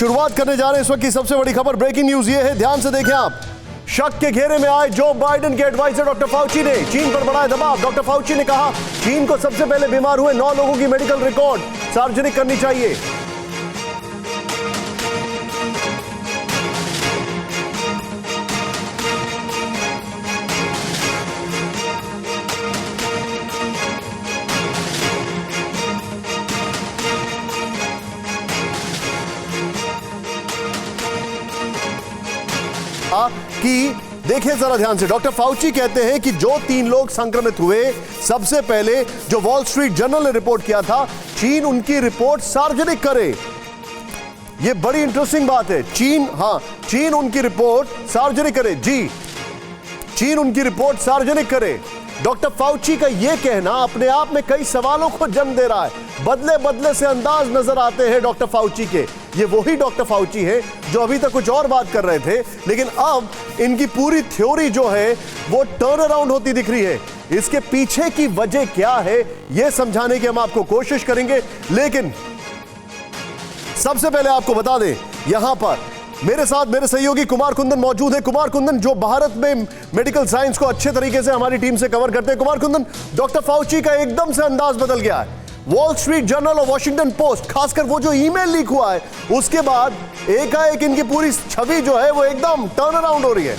शुरुआत करने जा रहे हैं इस वक्त की सबसे बड़ी खबर। ब्रेकिंग न्यूज ये है, ध्यान से देखें आप। शक के घेरे में आए जो बाइडेन के एडवाइजर डॉक्टर फाउची ने चीन पर बढ़ाया दबाव। डॉक्टर फाउची ने कहा चीन को सबसे पहले बीमार हुए 9 लोगों की मेडिकल रिकॉर्ड सार्वजनिक करनी चाहिए। कि देखिए जरा ध्यान से, डॉक्टर फाउची कहते हैं कि जो 3 लोग संक्रमित हुए, सबसे पहले जो वॉल स्ट्रीट जर्नल ने रिपोर्ट किया था, चीन उनकी रिपोर्ट सार्वजनिक करे। यह बड़ी इंटरेस्टिंग बात है। चीन उनकी रिपोर्ट सार्वजनिक करे। जी, चीन उनकी रिपोर्ट सार्वजनिक करे। डॉक्टर फाउची का यह कहना अपने आप में कई सवालों को जन्म दे रहा है। बदले बदले से अंदाज नजर आते हैं डॉक्टर फाउची के। ये वही डॉक्टर फाउची है जो अभी तक कुछ और बात कर रहे थे, लेकिन अब इनकी पूरी थ्योरी जो है वो टर्न अराउंड होती दिख रही है। इसके पीछे की वजह क्या है यह समझाने की हम आपको कोशिश करेंगे, लेकिन सबसे पहले आपको बता दें, यहां पर मेरे साथ मेरे सहयोगी कुमार कुंदन मौजूद है। कुमार कुंदन जो भारत में मेडिकल साइंस को अच्छे तरीके से हमारी टीम से कवर करते हैं। कुमार कुंदन, डॉक्टर फाउची का एकदम से अंदाज बदल गया है। वॉल स्ट्रीट जर्नल और वॉशिंगटन पोस्ट, खासकर वो जो ईमेल लीक हुआ है, उसके बाद एकाएक इनकी पूरी छवि जो है वो एकदम टर्न अराउंड हो रही है।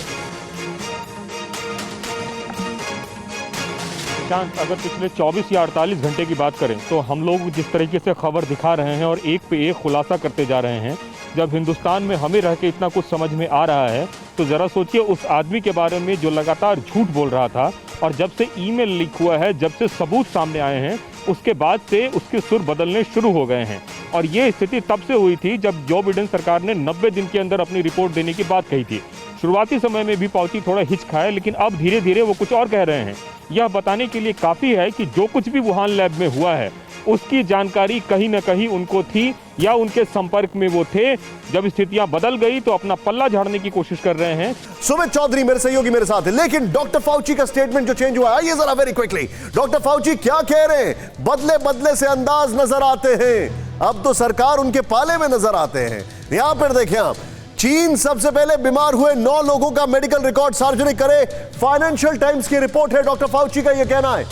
अगर पिछले 24 या 48 घंटे की बात करें तो हम लोग जिस तरीके से खबर दिखा रहे हैं और एक पे एक खुलासा करते जा रहे हैं, जब हिंदुस्तान में हमें रह के इतना कुछ समझ में आ रहा है तो ज़रा सोचिए उस आदमी के बारे में जो लगातार झूठ बोल रहा था, और जब से ईमेल लीक हुआ है, जब से सबूत सामने आए हैं, उसके बाद से उसके सुर बदलने शुरू हो गए हैं। और ये स्थिति तब से हुई थी जब जो बाइडेन सरकार ने 90 दिन के अंदर अपनी रिपोर्ट देने की बात कही थी। शुरुआती समय में भी फाउची थोड़ा हिचकाए, लेकिन अब धीरे धीरे वो कुछ और कह रहे हैं। यह बताने के लिए काफ़ी है कि जो कुछ भी वुहान लैब में हुआ है उसकी जानकारी कहीं न कहीं उनको थी या उनके संपर्क में वो थे। जब स्थितियां बदल गई तो अपना पल्ला झाड़ने की कोशिश कर रहे हैं। सुमित चौधरी मेरे सहयोगी मेरे साथ है। लेकिन डॉक्टर फाउची का स्टेटमेंट जो चेंज हुआ है, ये जरा वेरी क्विकली डॉक्टर फाउची क्या कह रहे हैं? बदले बदले से अंदाज नजर आते हैं। अब तो सरकार उनके पाले में नजर आते हैं। यहां पर देखें आप, चीन सबसे पहले बीमार हुए 9 लोगों का मेडिकल रिकॉर्ड सार्वजनिक करे। फाइनेंशियल टाइम्स की रिपोर्ट है, डॉक्टर फाउची का यह कहना है।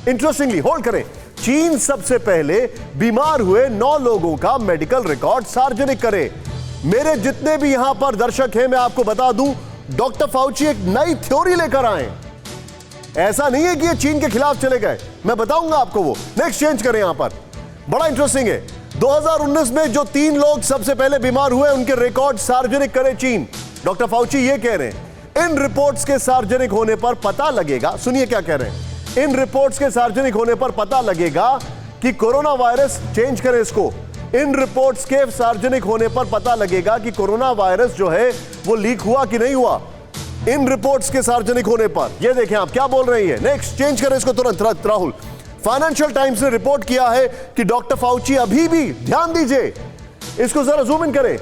इंटरेस्टिंगली, होल्ड करें, चीन सबसे पहले बीमार हुए 9 लोगों का मेडिकल रिकॉर्ड सार्वजनिक करे। मेरे जितने भी यहां पर दर्शक हैं, मैं आपको बता दूं, डॉक्टर फाउची एक नई थ्योरी लेकर आए। ऐसा नहीं है कि ये चीन के खिलाफ चले गए, मैं बताऊंगा आपको वो। नेक्स्ट चेंज करें, यहां पर बड़ा इंटरेस्टिंग है। 2019 में जो 3 लोग सबसे पहले बीमार हुए उनके रिकॉर्ड सार्वजनिक करे चीन। डॉक्टर फाउची ये कह रहे हैं, इन रिपोर्ट्स के सार्वजनिक होने पर पता लगेगा, सुनिए क्या कह रहे हैं, इन रिपोर्ट्स के सार्वजनिक होने पर पता लगेगा कि कोरोना वायरस, चेंज करें इसको, इन रिपोर्ट्स के सार्वजनिक होने पर पता लगेगा कि कोरोना वायरस जो है वो लीक हुआ कि नहीं हुआ। इन रिपोर्ट्स के सार्वजनिक होने पर, ये देखें आप क्या बोल रही है। नेक्स्ट चेंज करें इसको तुरंत। राहुल, फाइनेंशियल टाइम्स ने रिपोर्ट किया है कि डॉक्टर फाउची अभी भी, ध्यान दीजिए, इसको जरा जूम इन करें।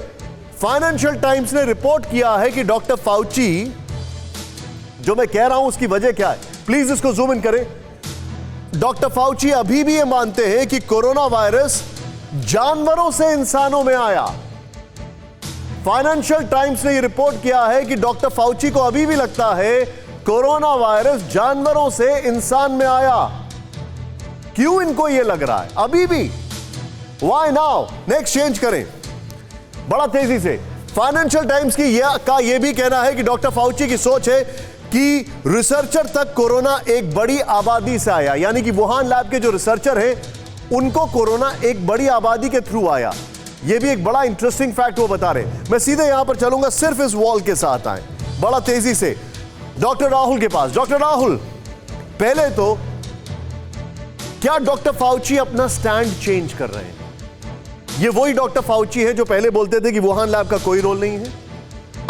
फाइनेंशियल टाइम्स ने रिपोर्ट किया है कि डॉक्टर फाउची, जो मैं कह रहा हूं उसकी वजह क्या है, प्लीज इसको जूम इन करें। डॉक्टर फाउची अभी भी ये मानते हैं कि कोरोना वायरस जानवरों से इंसानों में आया। फाइनेंशियल टाइम्स ने यह रिपोर्ट किया है कि डॉक्टर फाउची को अभी भी लगता है कोरोना वायरस जानवरों से इंसान में आया। क्यों इनको यह लग रहा है अभी भी? Why now? नेक्स्ट चेंज करें बड़ा तेजी से। फाइनेंशियल टाइम्स की यह भी कहना है कि डॉक्टर फाउची की सोच है कि रिसर्चर तक कोरोना एक बड़ी आबादी से आया, यानी कि वुहान लैब के जो रिसर्चर हैं उनको कोरोना एक बड़ी आबादी के थ्रू आया। यह भी एक बड़ा इंटरेस्टिंग फैक्ट वो बता रहे। मैं सीधे यहां पर चलूंगा, सिर्फ इस वॉल के साथ आए बड़ा तेजी से डॉक्टर राहुल के पास। डॉक्टर राहुल, पहले तो क्या डॉक्टर फाउची अपना स्टैंड चेंज कर रहे हैं? ये वही डॉक्टर फाउची है जो पहले बोलते थे कि वुहान लैब का कोई रोल नहीं है,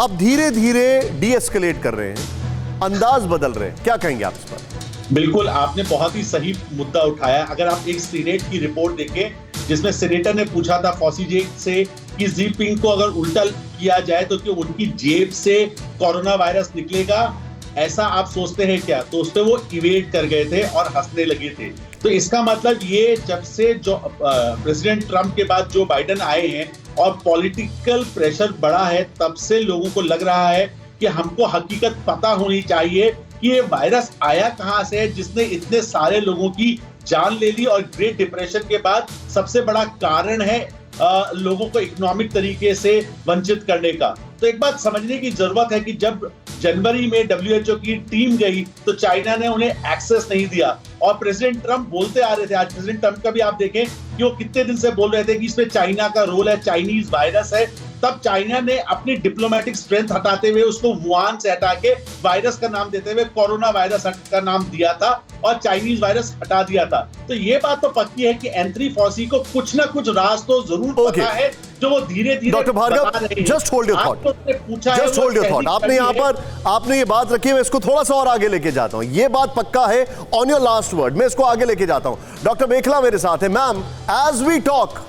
अब धीरे धीरे डीएस्केलेट कर रहे हैं, अंदाज बदल रहे हैं। क्या कहेंगे आप इस पर? बिल्कुल, आपने बहुत ही सही मुद्दा उठाया। अगर आप एक सीनेट की रिपोर्ट देखें जिसमें सीनेटर ने पूछा था फॉसी जी से कि जिनपिंग को अगर उल्टा किया जाए तो क्या उनकी जेब से कोरोना वायरस निकलेगा, ऐसा आप सोचते हैं क्या? तो उस पर वो इवेट कर गए थे और हंसने लगे थे। तो इसका मतलब ये, जब से जो प्रेसिडेंट ट्रंप के बाद जो बाइडेन आए हैं और पॉलिटिकल प्रेशर बढ़ा है, तब से लोगों को लग रहा है कि हमको हकीकत पता होनी चाहिए कि ये वायरस आया कहां से है जिसने इतने सारे लोगों की जान ले ली। और ग्रेट डिप्रेशन के बाद सबसे बड़ा कारण है लोगों को इकोनॉमिक तरीके से वंचित करने का। तो एक बात समझने की जरूरत है कि जब जनवरी में WHO की टीम गई तो चाइना ने उन्हें एक्सेस नहीं दिया और प्रेसिडेंट ट्रंप बोलते आ रहे थे, आज प्रेसिडेंट ट्रंप का भी आप देखें कि वो कितने दिन से बोल रहे थे कि इसमें चाइना का रोल है, चाइनीज वायरस है। तब चाइना ने अपनी डिप्लोमेटिक स्ट्रेंथ हटाते हुए उसको वुहान से हटा के वायरस का नाम देते हुए कोरोना वायरस का नाम दिया था और चाइनीज वायरस हटा दिया था। तो ये बात तो पक्की है कि एंथनी फॉसी को कुछ ना कुछ राज तो जरूर पता है जो वो धीरे धीरे doctor Bhargav, just hold your thought, just hold your thought. आपने यहाँ पर आपने ये बात रखी है, मैं इसको थोड़ा सा और आगे लेके जाता हूँ। ये बात पक्का है, ऑन योर लास्ट वर्ड मैं इसको आगे लेके जाता हूँ। डॉक्टर मेखला मेरे साथ है। मैम, एज वी टॉक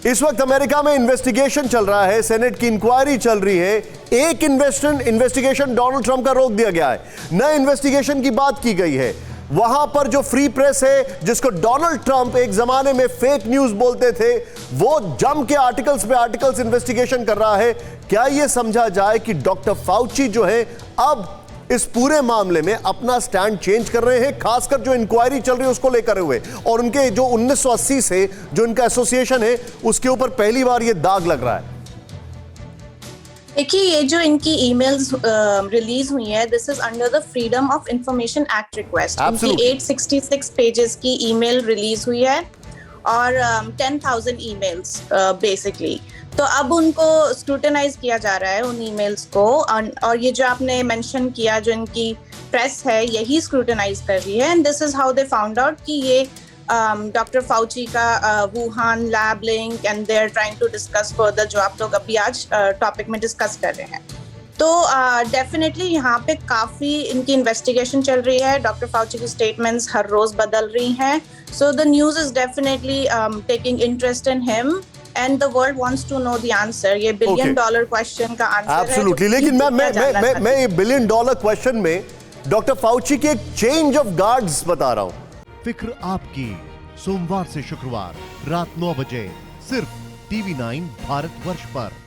इस वक्त अमेरिका में इन्वेस्टिगेशन चल रहा है, सेनेट की इंक्वायरी चल रही है। एक इन्वेस्टिगेशन डोनाल्ड ट्रंप का रोक दिया गया है, नए इन्वेस्टिगेशन की बात की गई है। वहां पर जो फ्री प्रेस है, जिसको डोनाल्ड ट्रंप एक जमाने में फेक न्यूज बोलते थे, वो जम के आर्टिकल्स पे आर्टिकल्स इन्वेस्टिगेशन कर रहा है। क्या यह समझा जाए कि डॉक्टर फाउची जो है अब इस पूरे मामले में अपना स्टैंड चेंज कर रहे हैं, खासकर जो इंक्वायरी चल रही है उसको लेकर हुए, और उनके जो 1980 से जो इनका एसोसिएशन है उसके ऊपर पहली बार ये दाग लग रहा है? देखिए, ये जो इनकी ईमेल्स रिलीज हुई है, this is under the freedom of information act request. इनकी 866 पेजेस की ईमेल रिलीज हुई है और 10,000 ईमेल्स बेसिकली। तो अब उनको स्क्रूटनाइज किया जा रहा है उन ईमेल्स को, और ये जो आपने मेंशन किया जो इनकी प्रेस है यही स्क्रूटनाइज कर रही है। And this is how they found out कि ये डॉक्टर फाउची का Wuhan lab link, and they are trying to discuss further, जो आप लोग अभी आज टॉपिक में डिस्कस कर रहे हैं। तो डेफिनेटली यहाँ पे काफी इनकी इन्वेस्टिगेशन चल रही है। डॉक्टर फाउची की स्टेटमेंट्स हर रोज बदल रही हैं। So the news is definitely taking interest in him and the world wants to know the answer. ये $1 billion क्वेश्चन का आंसर है। Absolutely. लेकिन मैं ये $1 billion क्वेश्चन में डॉक्टर फाउची के एक चेंज ऑफ गार्ड्स बता रहा हूं। फिक्र आपकी, सोमवार से शुक्रवार रात 9 बजे सिर्फ TV9 भारतवर्ष पर।